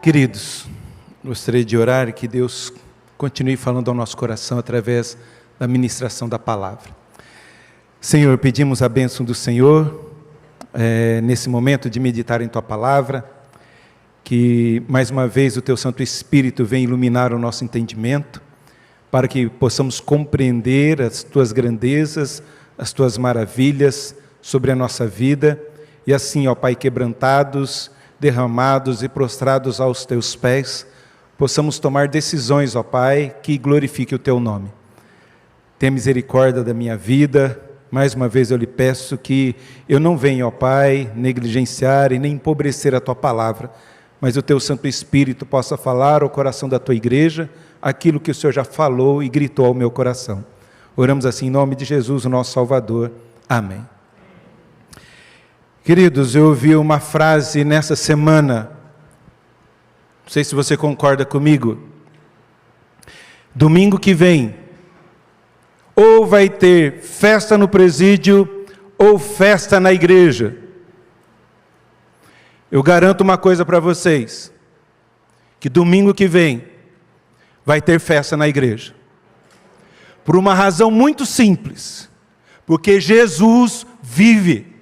Queridos, gostaria de orar e que Deus continue falando ao nosso coração através da ministração da palavra. Senhor, pedimos a bênção do Senhor nesse momento de meditar em Tua palavra, que mais uma vez o Teu Santo Espírito venha iluminar o nosso entendimento, para que possamos compreender as Tuas grandezas, as Tuas maravilhas sobre a nossa vida, e assim, ó Pai, quebrantados, derramados e prostrados aos Teus pés, possamos tomar decisões, ó Pai, que glorifique o Teu nome. Tenha misericórdia da minha vida. Mais uma vez eu lhe peço que eu não venha, ó Pai, negligenciar e nem empobrecer a Tua palavra, mas o Teu Santo Espírito possa falar ao coração da Tua igreja aquilo que o Senhor já falou e gritou ao meu coração. Oramos assim em nome de Jesus, o nosso Salvador. Amém. Queridos, eu ouvi uma frase nessa semana, não sei se você concorda comigo. Domingo que vem, ou vai ter festa no presídio, ou festa na igreja. Eu garanto uma coisa para vocês, que domingo que vem, vai ter festa na igreja. Por uma razão muito simples, porque Jesus vive.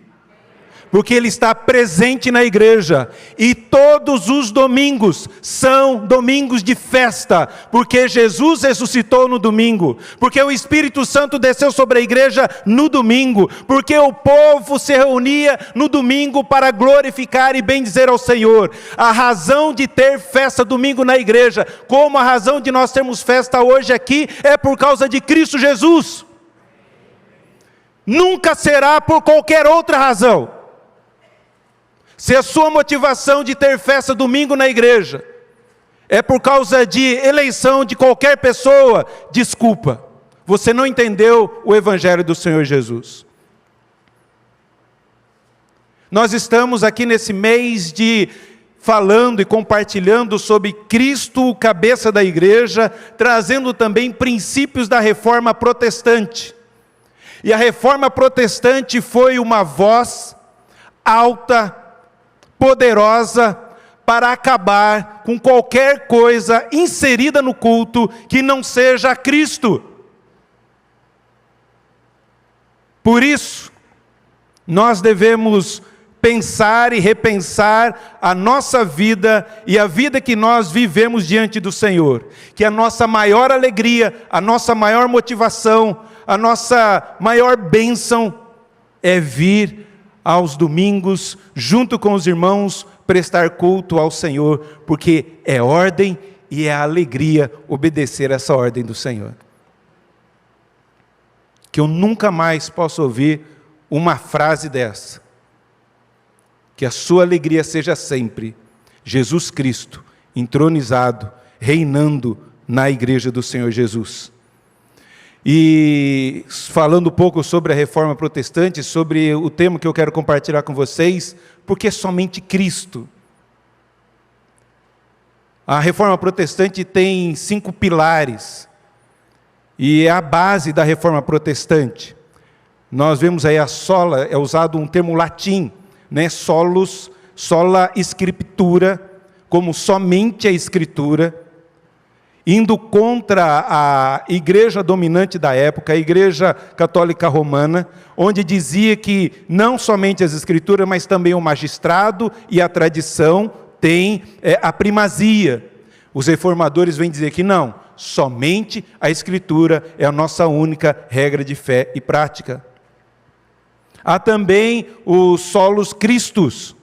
Porque Ele está presente na igreja, e todos os domingos são domingos de festa, porque Jesus ressuscitou no domingo, porque o Espírito Santo desceu sobre a igreja no domingo, porque o povo se reunia no domingo para glorificar e bendizer ao Senhor. A razão de ter festa domingo na igreja, como a razão de nós termos festa hoje aqui, é por causa de Cristo Jesus. Nunca será por qualquer outra razão. Se a sua motivação de ter festa domingo na igreja é por causa de eleição de qualquer pessoa, desculpa, você não entendeu o Evangelho do Senhor Jesus. Nós estamos aqui nesse mês falando e compartilhando sobre Cristo, o cabeça da igreja, trazendo também princípios da Reforma Protestante. E a Reforma Protestante foi uma voz alta, poderosa, para acabar com qualquer coisa inserida no culto que não seja Cristo. Por isso, nós devemos pensar e repensar a nossa vida e a vida que nós vivemos diante do Senhor. Que a nossa maior alegria, a nossa maior motivação, a nossa maior bênção é vir aos domingos, junto com os irmãos, prestar culto ao Senhor, porque é ordem e é alegria obedecer essa ordem do Senhor. Que eu nunca mais possa ouvir uma frase dessa. Que a sua alegria seja sempre Jesus Cristo, entronizado, reinando na igreja do Senhor Jesus. E falando um pouco sobre a Reforma Protestante, sobre o tema que eu quero compartilhar com vocês, porque somente Cristo. A Reforma Protestante tem 5 pilares, e é a base da Reforma Protestante. Nós vemos aí a sola, é usado um termo latim, né? Solus, sola scriptura, como somente a Escritura, indo contra a igreja dominante da época, a Igreja Católica Romana, onde dizia que não somente as Escrituras, mas também o magistrado e a tradição têm a primazia. Os reformadores vêm dizer que não, somente a Escritura é a nossa única regra de fé e prática. Há também o solus Christus,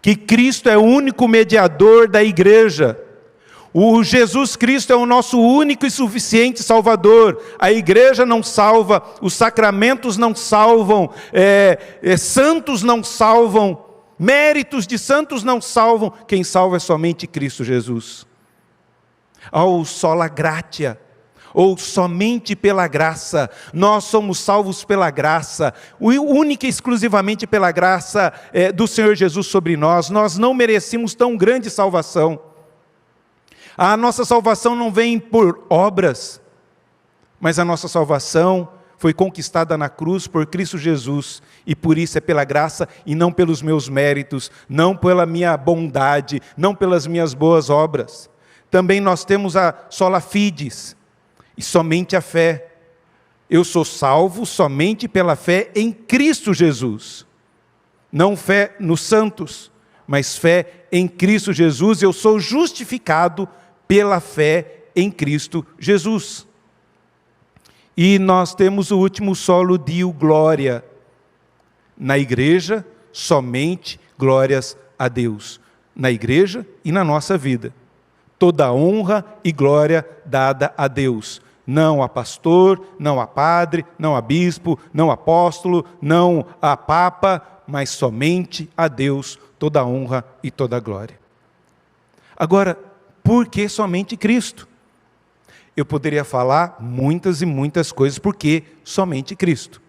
que Cristo é o único mediador da igreja. O Jesus Cristo é o nosso único e suficiente Salvador. A igreja não salva, os sacramentos não salvam, santos não salvam, méritos de santos não salvam. Quem salva é somente Cristo Jesus. Ao sola gratia, ou somente pela graça. Nós somos salvos pela graça, única e exclusivamente pela graça do Senhor Jesus sobre nós. Nós não merecemos tão grande salvação. A nossa salvação não vem por obras, mas a nossa salvação foi conquistada na cruz por Cristo Jesus, e por isso é pela graça e não pelos meus méritos, não pela minha bondade, não pelas minhas boas obras. Também nós temos a sola fides, e somente a fé. Eu sou salvo somente pela fé em Cristo Jesus. Não fé nos santos, mas fé em Cristo Jesus. Eu sou justificado pela fé em Cristo Jesus. E nós temos o último solo dio glória. Na igreja, somente glórias a Deus. Na igreja e na nossa vida. Toda honra e glória dada a Deus. Não a pastor, não a padre, não a bispo, não a apóstolo, não a papa, mas somente a Deus toda a honra e toda a glória. Agora, por que somente Cristo? Eu poderia falar muitas e muitas coisas, por que somente Cristo?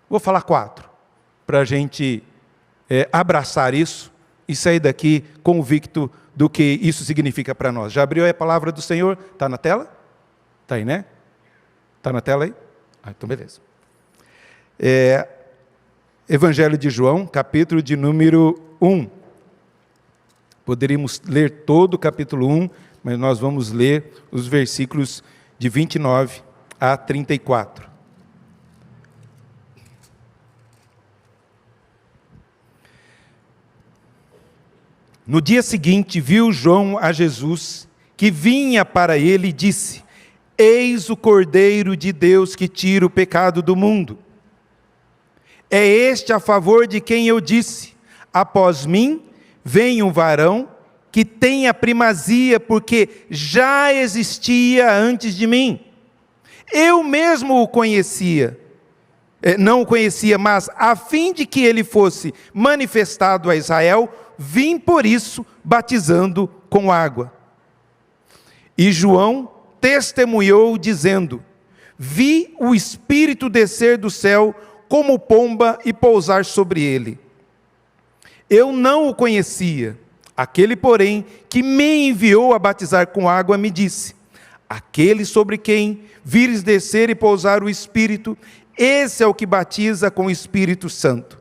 Vou falar 4, para a gente abraçar isso e sair daqui convicto do que isso significa para nós. Já abriu aí a palavra do Senhor? Está na tela? Está aí, né? Está na tela aí? Então beleza. Evangelho de João, capítulo de número 1. Poderíamos ler todo o capítulo 1, mas nós vamos ler os versículos de 29 a 34. No dia seguinte, viu João a Jesus, que vinha para ele e disse: Eis o Cordeiro de Deus que tira o pecado do mundo. É este a favor de quem eu disse: após mim vem um varão que tem a primazia, porque já existia antes de mim. Eu mesmo o conhecia, não o conhecia, mas a fim de que ele fosse manifestado a Israel, vim por isso batizando com água. E João testemunhou dizendo: vi o Espírito descer do céu como pomba e pousar sobre ele. Eu não o conhecia. Aquele, porém, que me enviou a batizar com água, me disse: aquele sobre quem vires descer e pousar o Espírito, esse é o que batiza com o Espírito Santo.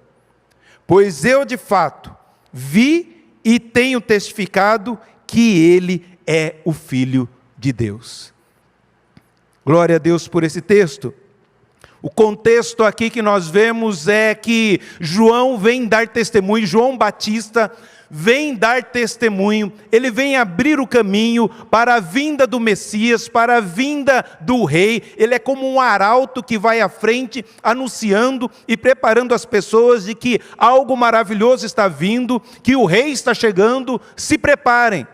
Pois eu, de fato, vi e tenho testificado que ele é o Filho de Deus. Glória a Deus por esse texto. O contexto aqui que nós vemos é que João vem dar testemunho, João Batista vem dar testemunho, ele vem abrir o caminho para a vinda do Messias, para a vinda do Rei. Ele é como um arauto que vai à frente, anunciando e preparando as pessoas de que algo maravilhoso está vindo, que o Rei está chegando, se preparem.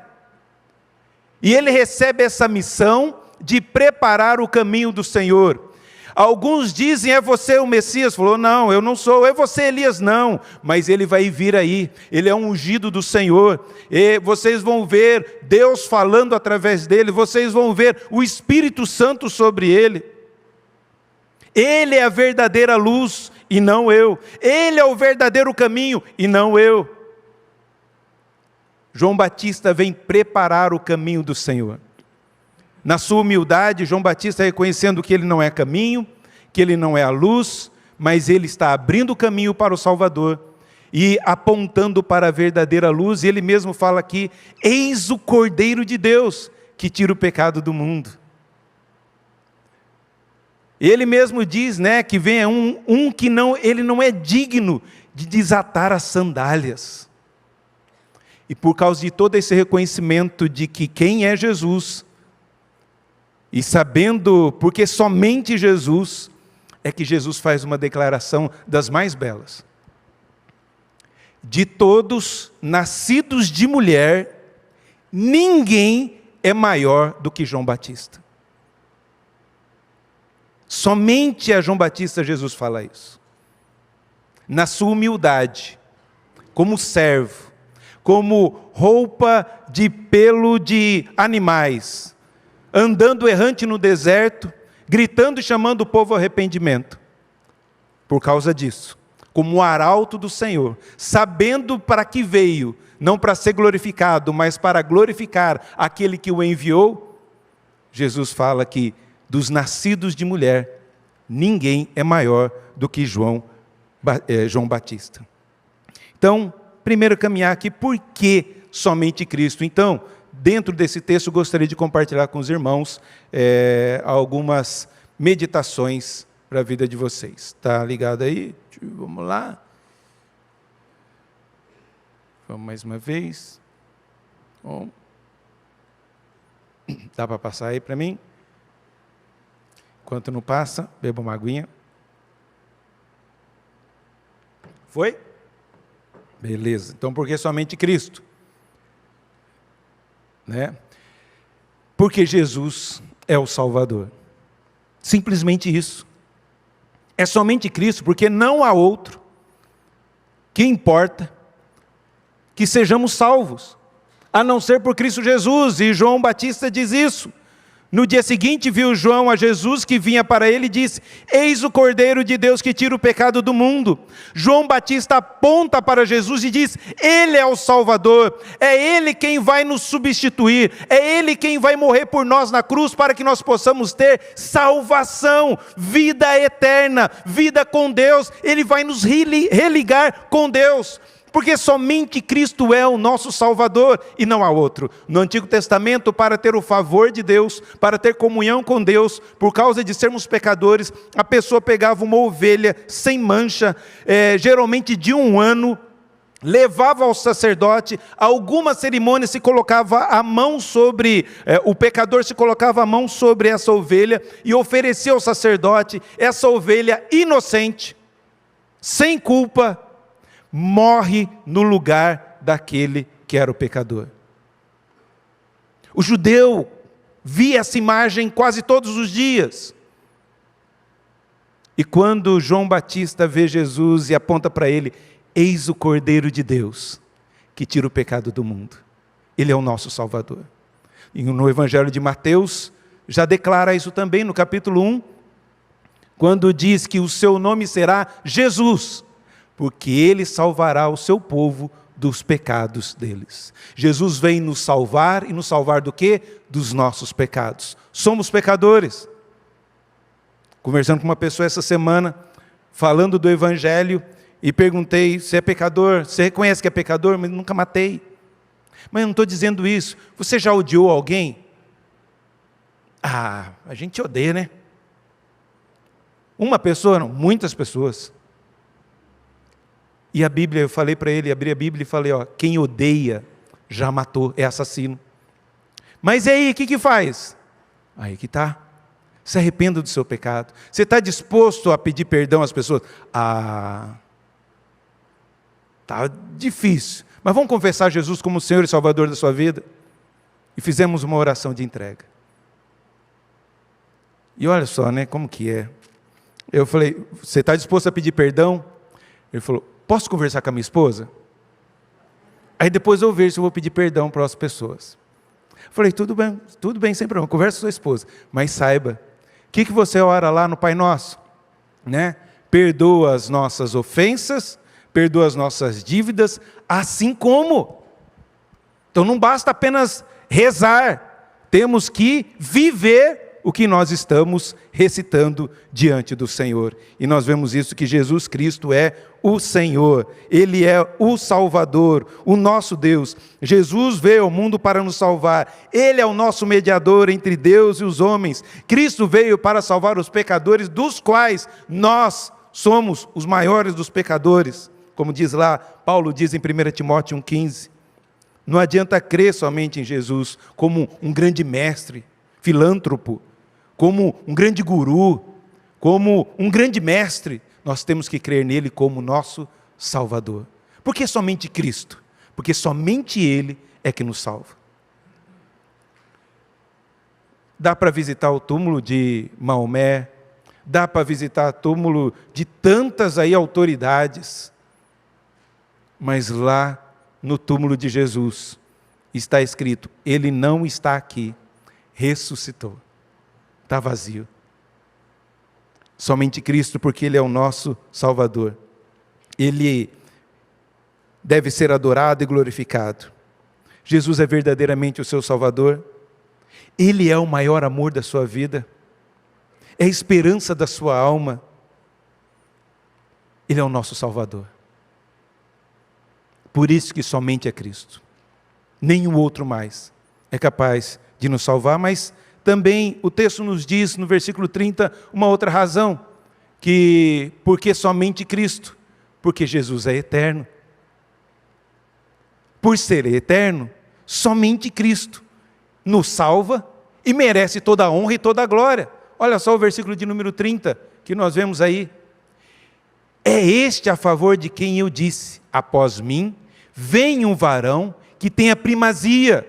E ele recebe essa missão de preparar o caminho do Senhor. Alguns dizem: é você o Messias? Falou: não, eu não sou. É você Elias? Não, mas ele vai vir aí, ele é um ungido do Senhor, e vocês vão ver Deus falando através dele, vocês vão ver o Espírito Santo sobre ele. Ele é a verdadeira luz e não eu, ele é o verdadeiro caminho e não eu. João Batista vem preparar o caminho do Senhor. Na sua humildade, João Batista reconhecendo que ele não é caminho, que ele não é a luz, mas ele está abrindo o caminho para o Salvador e apontando para a verdadeira luz. E ele mesmo fala aqui: eis o Cordeiro de Deus que tira o pecado do mundo. Ele mesmo diz, né, que vem um que ele não é digno de desatar as sandálias. E por causa de todo esse reconhecimento de que quem é Jesus, e sabendo, porque somente Jesus, é que Jesus faz uma declaração das mais belas. De todos nascidos de mulher, ninguém é maior do que João Batista. Somente a João Batista Jesus fala isso. Na sua humildade, como servo, como roupa de pelo de animais, andando errante no deserto, gritando e chamando o povo ao arrependimento. Por causa disso, como o arauto do Senhor, sabendo para que veio, não para ser glorificado, mas para glorificar aquele que o enviou, Jesus fala que dos nascidos de mulher, ninguém é maior do que João Batista. Então, primeiro caminhar aqui, por que somente Cristo? Então, dentro desse texto, gostaria de compartilhar com os irmãos algumas meditações para a vida de vocês. Está ligado aí? Vamos lá. Vamos mais uma vez. Bom. Dá para passar aí para mim? Enquanto não passa, beba uma aguinha. Foi? Beleza. Então, por que somente Cristo? Né? Porque Jesus é o Salvador. Simplesmente isso. É somente Cristo, porque não há outro que importa que sejamos salvos, a não ser por Cristo Jesus. E João Batista diz isso. No dia seguinte viu João a Jesus que vinha para ele e disse: eis o Cordeiro de Deus que tira o pecado do mundo. João Batista aponta para Jesus e diz: Ele é o Salvador, é Ele quem vai nos substituir, é Ele quem vai morrer por nós na cruz para que nós possamos ter salvação, vida eterna, vida com Deus. Ele vai nos religar com Deus. Porque somente Cristo é o nosso Salvador e não há outro. No Antigo Testamento, para ter o favor de Deus, para ter comunhão com Deus, por causa de sermos pecadores, a pessoa pegava uma ovelha sem mancha, geralmente de 1 ano, levava ao sacerdote, alguma cerimônia se colocava a mão sobre, o pecador se colocava a mão sobre essa ovelha e oferecia ao sacerdote essa ovelha inocente, sem culpa, morre no lugar daquele que era o pecador. O judeu via essa imagem quase todos os dias. E quando João Batista vê Jesus e aponta para ele: eis o Cordeiro de Deus, que tira o pecado do mundo. Ele é o nosso Salvador. E no Evangelho de Mateus, já declara isso também no capítulo 1, quando diz que o seu nome será Jesus, porque Ele salvará o seu povo dos pecados deles. Jesus vem nos salvar, e nos salvar do quê? Dos nossos pecados. Somos pecadores. Conversando com uma pessoa essa semana, falando do Evangelho, e perguntei: você é pecador? Você reconhece que é pecador? Mas nunca matei. Mas eu não estou dizendo isso. Você já odiou alguém? A gente odeia, né? Uma pessoa? Não, muitas pessoas. E a Bíblia, eu falei para ele, abri a Bíblia e falei: quem odeia já matou, é assassino. Mas e aí, o que faz? Aí que está. Se arrependa do seu pecado. Você está disposto a pedir perdão às pessoas? Está difícil. Mas vamos confessar Jesus como o Senhor e Salvador da sua vida? E fizemos uma oração de entrega. E olha só, né, como que é. Eu falei: você está disposto a pedir perdão? Ele falou: posso conversar com a minha esposa? Aí depois eu vejo se eu vou pedir perdão para as pessoas. Falei: tudo bem, sem problema, conversa com sua esposa. Mas saiba, o que você ora lá no Pai Nosso? Né? Perdoa as nossas ofensas, perdoa as nossas dívidas, assim como. Então não basta apenas rezar, temos que viver o que nós estamos recitando diante do Senhor. E nós vemos isso, que Jesus Cristo é o Senhor, Ele é o Salvador, o nosso Deus. Jesus veio ao mundo para nos salvar, Ele é o nosso mediador entre Deus e os homens. Cristo veio para salvar os pecadores, dos quais nós somos os maiores dos pecadores. Como diz lá, Paulo diz em 1 Timóteo 1,15, não adianta crer somente em Jesus como um grande mestre, filântropo, como um grande guru, como um grande mestre. Nós temos que crer nele como nosso Salvador. Por que somente Cristo? Porque somente Ele é que nos salva. Dá para visitar o túmulo de Maomé, dá para visitar o túmulo de tantas aí autoridades, mas lá no túmulo de Jesus está escrito: Ele não está aqui, ressuscitou. Está vazio. Somente Cristo, porque Ele é o nosso Salvador. Ele deve ser adorado e glorificado. Jesus é verdadeiramente o seu Salvador. Ele é o maior amor da sua vida. é a esperança da sua alma. Ele é o nosso Salvador. Por isso que somente é Cristo. Nenhum outro mais é capaz de nos salvar, mas também o texto nos diz, no versículo 30, uma outra razão, que porque somente Cristo, porque Jesus é eterno. Por ser eterno, somente Cristo nos salva e merece toda a honra e toda a glória. Olha só o versículo de número 30, que nós vemos aí. É este a favor de quem eu disse, após mim, vem um varão que tem a primazia.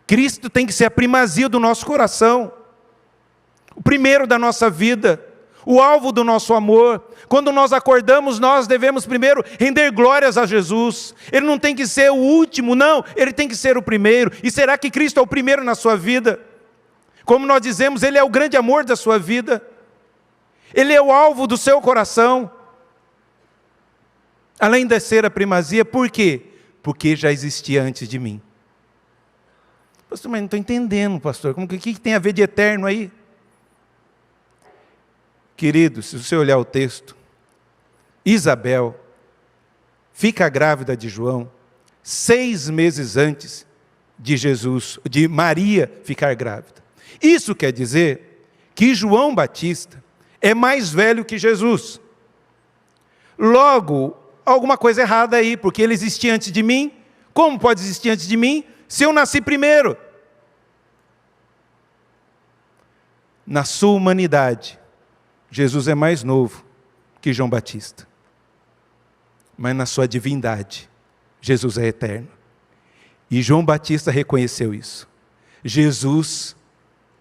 Cristo tem que ser a primazia do nosso coração, o primeiro da nossa vida, o alvo do nosso amor. Quando nós acordamos, nós devemos primeiro render glórias a Jesus. Ele não tem que ser o último, não, ele tem que ser o primeiro. E será que Cristo é o primeiro na sua vida? Como nós dizemos, ele é o grande amor da sua vida. Ele é o alvo do seu coração. Além de ser a primazia, por quê? Porque já existia antes de mim. Pastor, mas não estou entendendo, pastor. O que tem a ver de eterno aí? Querido, se você olhar o texto, Isabel fica grávida de João 6 meses antes de Maria ficar grávida. Isso quer dizer que João Batista é mais velho que Jesus. Logo, alguma coisa errada aí, porque ele existia antes de mim. Como pode existir antes de mim, se eu nasci primeiro? Na sua humanidade, Jesus é mais novo que João Batista. Mas na sua divindade, Jesus é eterno. E João Batista reconheceu isso. Jesus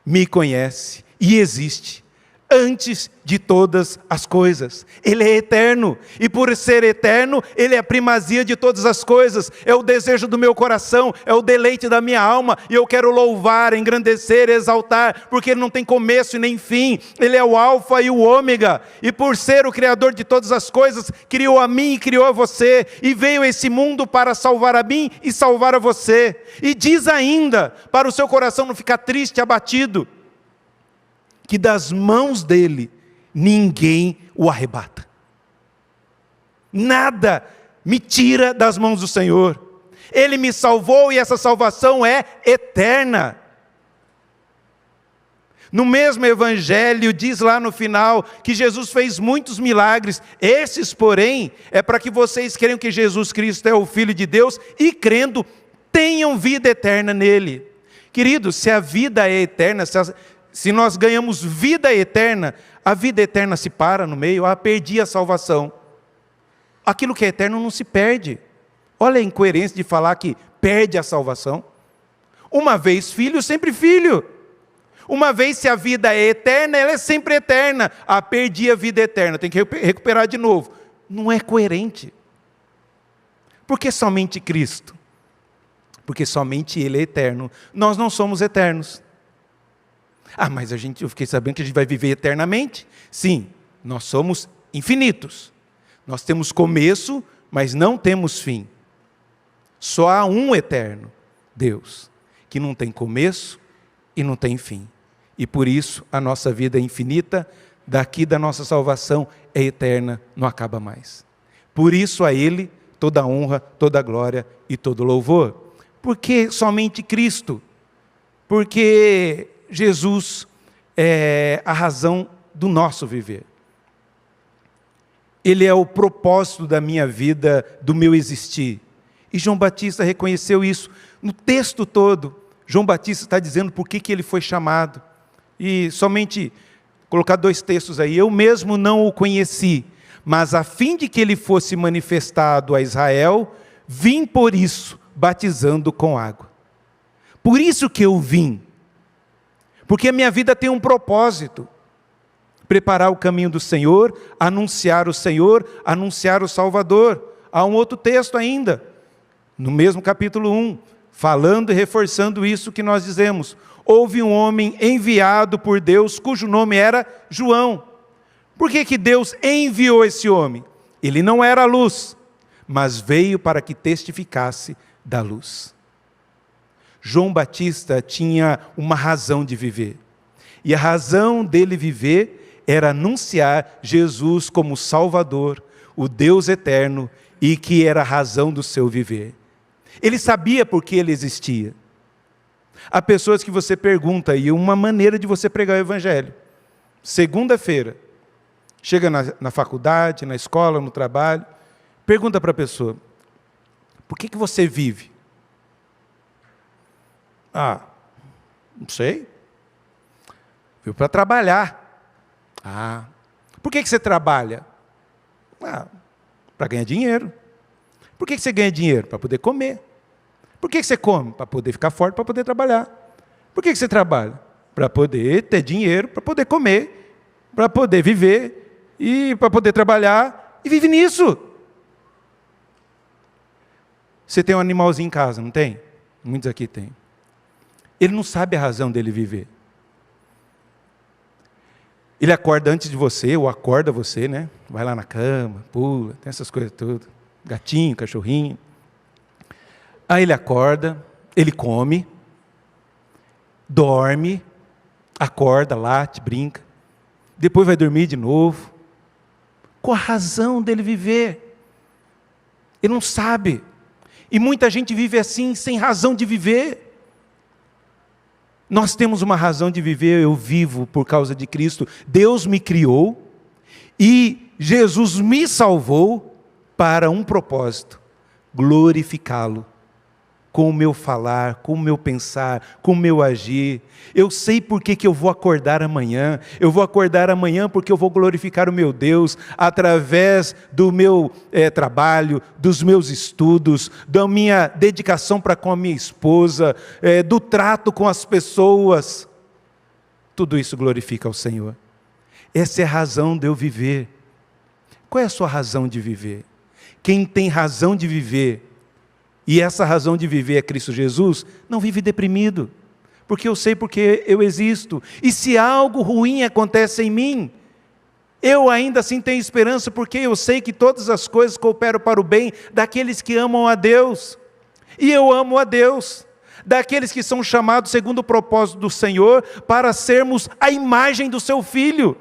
me conhece e existe antes de todas as coisas. Ele é eterno, e por ser eterno, ele é a primazia de todas as coisas, é o desejo do meu coração, é o deleite da minha alma, e eu quero louvar, engrandecer, exaltar, porque ele não tem começo e nem fim, ele é o alfa e o ômega, e por ser o criador de todas as coisas, criou a mim e criou a você, e veio a esse mundo para salvar a mim e salvar a você, e diz ainda, para o seu coração não ficar triste, abatido, que das mãos dele, ninguém o arrebata. Nada me tira das mãos do Senhor. Ele me salvou e essa salvação é eterna. No mesmo evangelho, diz lá no final, que Jesus fez muitos milagres. Esses, porém, é para que vocês creiam que Jesus Cristo é o Filho de Deus e, crendo, tenham vida eterna nele. Queridos, se a vida é eterna, se nós ganhamos vida eterna, a vida eterna se para no meio, perdi a salvação. Aquilo que é eterno não se perde. Olha a incoerência de falar que perde a salvação. Uma vez filho, sempre filho. Uma vez se a vida é eterna, ela é sempre eterna. Perdi a vida eterna, tem que recuperar de novo. Não é coerente. Por que somente Cristo? Porque somente Ele é eterno. Nós não somos eternos. Mas eu fiquei sabendo que a gente vai viver eternamente. Sim, nós somos infinitos. Nós temos começo, mas não temos fim. Só há um eterno, Deus, que não tem começo e não tem fim. E por isso a nossa vida é infinita, daqui da nossa salvação é eterna, não acaba mais. Por isso a Ele toda a honra, toda a glória e todo o louvor. Porque somente Cristo? Porque Jesus é a razão do nosso viver. Ele é o propósito da minha vida, do meu existir. E João Batista reconheceu isso. No texto todo, João Batista está dizendo por que ele foi chamado. E somente colocar 2 textos aí. Eu mesmo não o conheci, mas a fim de que ele fosse manifestado a Israel, vim por isso, batizando com água. Por isso que eu vim. Porque a minha vida tem um propósito. Preparar o caminho do Senhor, anunciar o Salvador. Há um outro texto ainda, no mesmo capítulo 1, falando e reforçando isso que nós dizemos. Houve um homem enviado por Deus, cujo nome era João. Por que Deus enviou esse homem? Ele não era a luz, mas veio para que testificasse da luz. João Batista tinha uma razão de viver. E a razão dele viver era anunciar Jesus como Salvador, o Deus eterno, e que era a razão do seu viver. Ele sabia por que ele existia. Há pessoas que você pergunta, e uma maneira de você pregar o Evangelho. Segunda-feira, chega na faculdade, na escola, no trabalho, pergunta para a pessoa, por que você vive? Ah, não sei. Viu para trabalhar. Ah, por que você trabalha? Ah, para ganhar dinheiro. Por que você ganha dinheiro? Para poder comer. Por que você come? Para poder ficar forte, para poder trabalhar. Por que você trabalha? Para poder ter dinheiro, para poder comer, para poder viver e para poder trabalhar e vive nisso. Você tem um animalzinho em casa, não tem? Muitos aqui têm. Ele não sabe a razão dele viver. Ele acorda antes de você, ou acorda você, né? Vai lá na cama, pula, tem essas coisas todas. Gatinho, cachorrinho. Aí ele acorda, ele come, dorme, acorda, late, brinca. Depois vai dormir de novo. Qual a razão dele viver? Ele não sabe. E muita gente vive assim, sem razão de viver. Nós temos uma razão de viver, eu vivo por causa de Cristo. Deus me criou e Jesus me salvou para um propósito: glorificá-lo. Com o meu falar, com o meu pensar, com o meu agir. Eu sei por que eu vou acordar amanhã. Eu vou acordar amanhã porque eu vou glorificar o meu Deus através do meu trabalho, dos meus estudos, da minha dedicação para com a minha esposa, do trato com as pessoas. Tudo isso glorifica ao Senhor. Essa é a razão de eu viver. Qual é a sua razão de viver? Quem tem razão de viver, e essa razão de viver é Cristo Jesus, não vive deprimido, porque eu sei porque eu existo. E se algo ruim acontece em mim, eu ainda assim tenho esperança, porque eu sei que todas as coisas cooperam para o bem daqueles que amam a Deus. E eu amo a Deus, daqueles que são chamados segundo o propósito do Senhor, para sermos a imagem do seu Filho.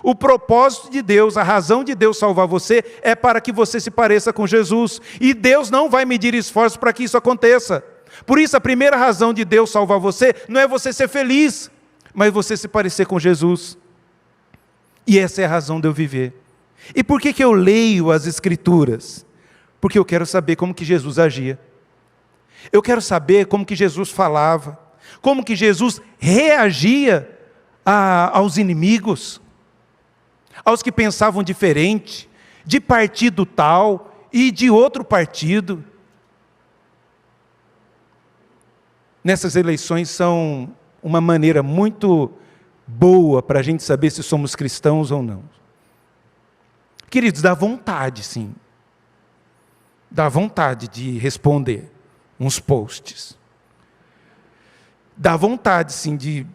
O propósito de Deus, a razão de Deus salvar você é para que você se pareça com Jesus. E Deus não vai medir esforços para que isso aconteça. Por isso, a primeira razão de Deus salvar você não é você ser feliz, mas você se parecer com Jesus. E essa é a razão de eu viver. E por que eu leio as Escrituras? Porque eu quero saber como que Jesus agia. Eu quero saber como que Jesus falava, como que Jesus reagia aos inimigos, aos que pensavam diferente, de partido tal e de outro partido. Nessas eleições são uma maneira muito boa para a gente saber se somos cristãos ou não. Queridos, dá vontade, sim. Dá vontade de responder uns posts. Dá vontade, sim, de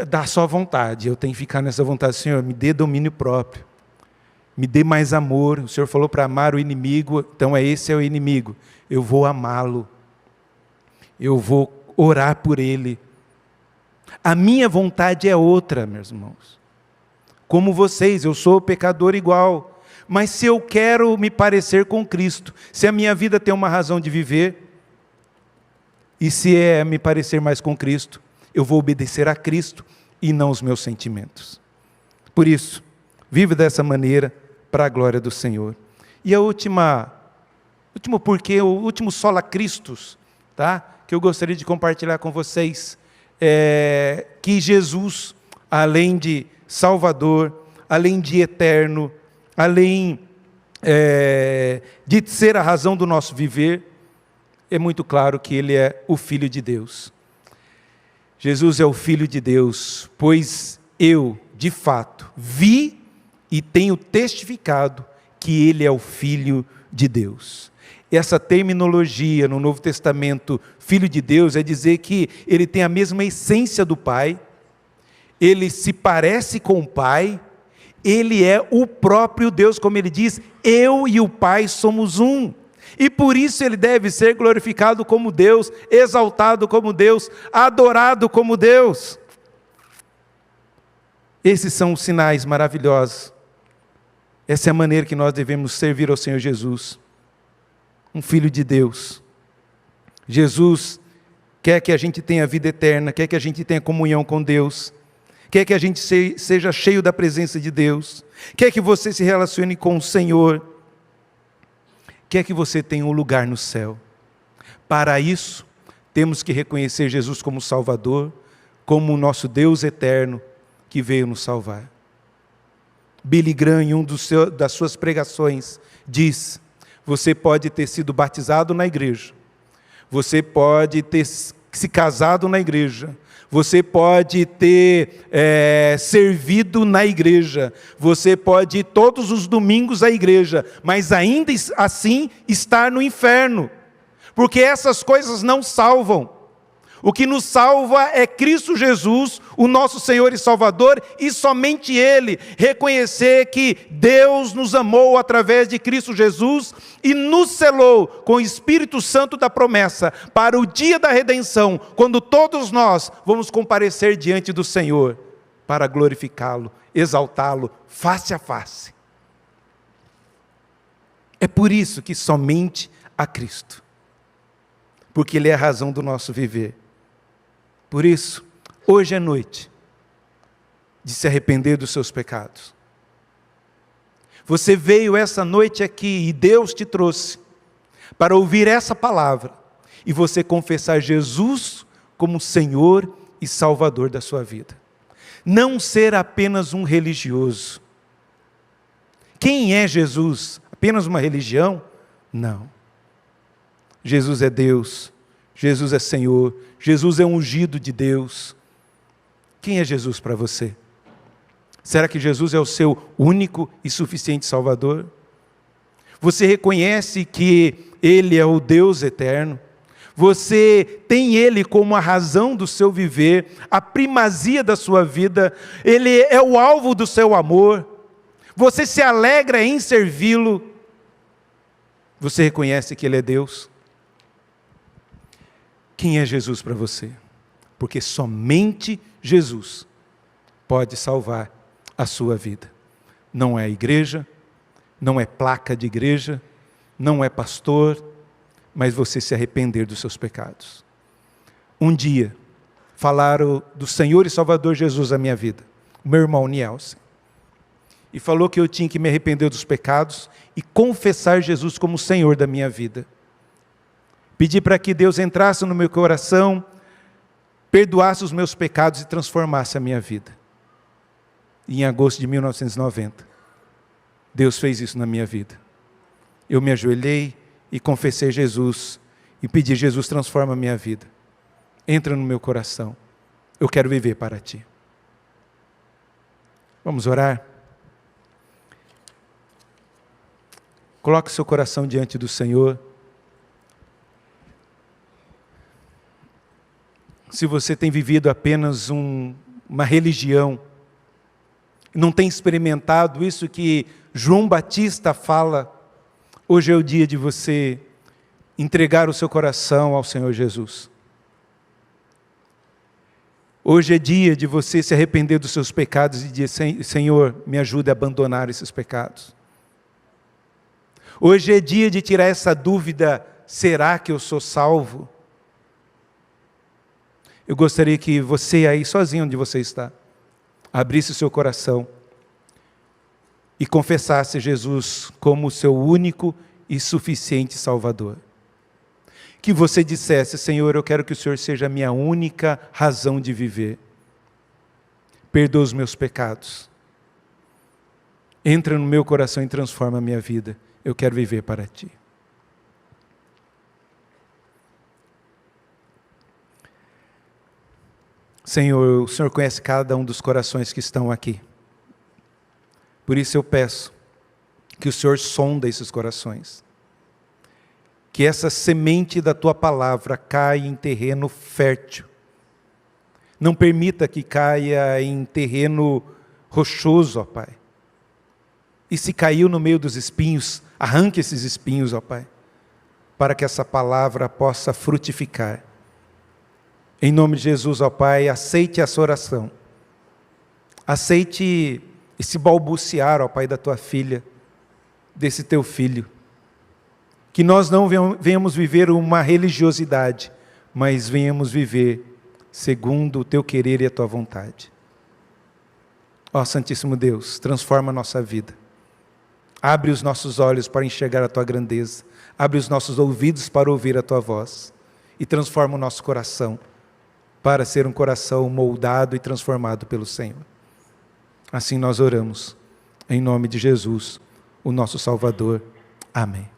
dar só vontade. Eu tenho que ficar nessa vontade. Senhor, me dê domínio próprio. Me dê mais amor. O Senhor falou para amar o inimigo, então esse é o inimigo. Eu vou amá-lo. Eu vou orar por ele. A minha vontade é outra, meus irmãos. Como vocês, eu sou pecador igual. Mas se eu quero me parecer com Cristo, se a minha vida tem uma razão de viver, e se é me parecer mais com Cristo, eu vou obedecer a Cristo e não os meus sentimentos. Por isso, vive dessa maneira para a glória do Senhor. E o último porquê, o último sola Christus, tá? Que eu gostaria de compartilhar com vocês, é que Jesus, além de Salvador, além de eterno, além de ser a razão do nosso viver, é muito claro que Ele é o Filho de Deus. Jesus é o Filho de Deus, pois eu, de fato, vi e tenho testificado que Ele é o Filho de Deus. Essa terminologia no Novo Testamento, Filho de Deus, é dizer que Ele tem a mesma essência do Pai, Ele se parece com o Pai, Ele é o próprio Deus, como Ele diz, eu e o Pai somos um. E por isso Ele deve ser glorificado como Deus, exaltado como Deus, adorado como Deus. Esses são os sinais maravilhosos. Essa é a maneira que nós devemos servir ao Senhor Jesus, um Filho de Deus. Jesus quer que a gente tenha vida eterna, quer que a gente tenha comunhão com Deus, quer que a gente seja cheio da presença de Deus, quer que você se relacione com o Senhor, quer que você tenha um lugar no céu. Para isso, temos que reconhecer Jesus como Salvador, como o nosso Deus eterno que veio nos salvar. Billy Graham, em das suas pregações, diz: você pode ter sido batizado na igreja, você pode ter se casado na igreja, você pode ter servido na igreja, você pode ir todos os domingos à igreja, mas ainda assim estar no inferno, porque essas coisas não salvam. O que nos salva é Cristo Jesus, o nosso Senhor e Salvador, e somente Ele. Reconhecer que Deus nos amou através de Cristo Jesus e nos selou com o Espírito Santo da promessa para o dia da redenção, quando todos nós vamos comparecer diante do Senhor para glorificá-lo, exaltá-lo face a face. É por isso que somente a Cristo, porque Ele é a razão do nosso viver. Por isso, hoje é noite de se arrepender dos seus pecados. Você veio essa noite aqui e Deus te trouxe para ouvir essa palavra e você confessar Jesus como Senhor e Salvador da sua vida. Não ser apenas um religioso. Quem é Jesus? Apenas uma religião? Não. Jesus é Deus, Jesus é Senhor, Jesus é ungido de Deus. Quem é Jesus para você? Será que Jesus é o seu único e suficiente Salvador? Você reconhece que Ele é o Deus eterno? Você tem Ele como a razão do seu viver, a primazia da sua vida, Ele é o alvo do seu amor, você se alegra em servi-lo, você reconhece que Ele é Deus? Quem é Jesus para você? Porque somente Jesus pode salvar a sua vida. Não é a igreja, não é placa de igreja, não é pastor, mas você se arrepender dos seus pecados. Um dia, falaram do Senhor e Salvador Jesus à minha vida, o meu irmão Nielsen, e falou que eu tinha que me arrepender dos pecados e confessar Jesus como Senhor da minha vida. Pedi para que Deus entrasse no meu coração, perdoasse os meus pecados e transformasse a minha vida. E em agosto de 1990, Deus fez isso na minha vida. Eu me ajoelhei e confessei Jesus e pedi: Jesus, transforma a minha vida. Entra no meu coração. Eu quero viver para Ti. Vamos orar? Coloque seu coração diante do Senhor. Se você tem vivido apenas uma religião, não tem experimentado isso que João Batista fala, hoje é o dia de você entregar o seu coração ao Senhor Jesus. Hoje é dia de você se arrepender dos seus pecados e dizer: Senhor, me ajude a abandonar esses pecados. Hoje é dia de tirar essa dúvida: será que eu sou salvo? Eu gostaria que você aí, sozinho onde você está, abrisse o seu coração e confessasse Jesus como o seu único e suficiente Salvador. Que você dissesse: Senhor, eu quero que o Senhor seja a minha única razão de viver. Perdoa os meus pecados. Entra no meu coração e transforma a minha vida. Eu quero viver para Ti. Senhor, o Senhor conhece cada um dos corações que estão aqui. Por isso eu peço que o Senhor sonda esses corações. Que essa semente da Tua palavra caia em terreno fértil. Não permita que caia em terreno rochoso, ó Pai. E se caiu no meio dos espinhos, arranque esses espinhos, ó Pai, para que essa palavra possa frutificar. Em nome de Jesus, ó Pai, aceite essa oração. Aceite esse balbuciar, ó Pai, da tua filha, desse teu filho. Que nós não venhamos viver uma religiosidade, mas venhamos viver segundo o teu querer e a tua vontade. Ó Santíssimo Deus, transforma a nossa vida. Abre os nossos olhos para enxergar a tua grandeza. Abre os nossos ouvidos para ouvir a tua voz. E transforma o nosso coração para ser um coração moldado e transformado pelo Senhor. Assim nós oramos, em nome de Jesus, o nosso Salvador. Amém.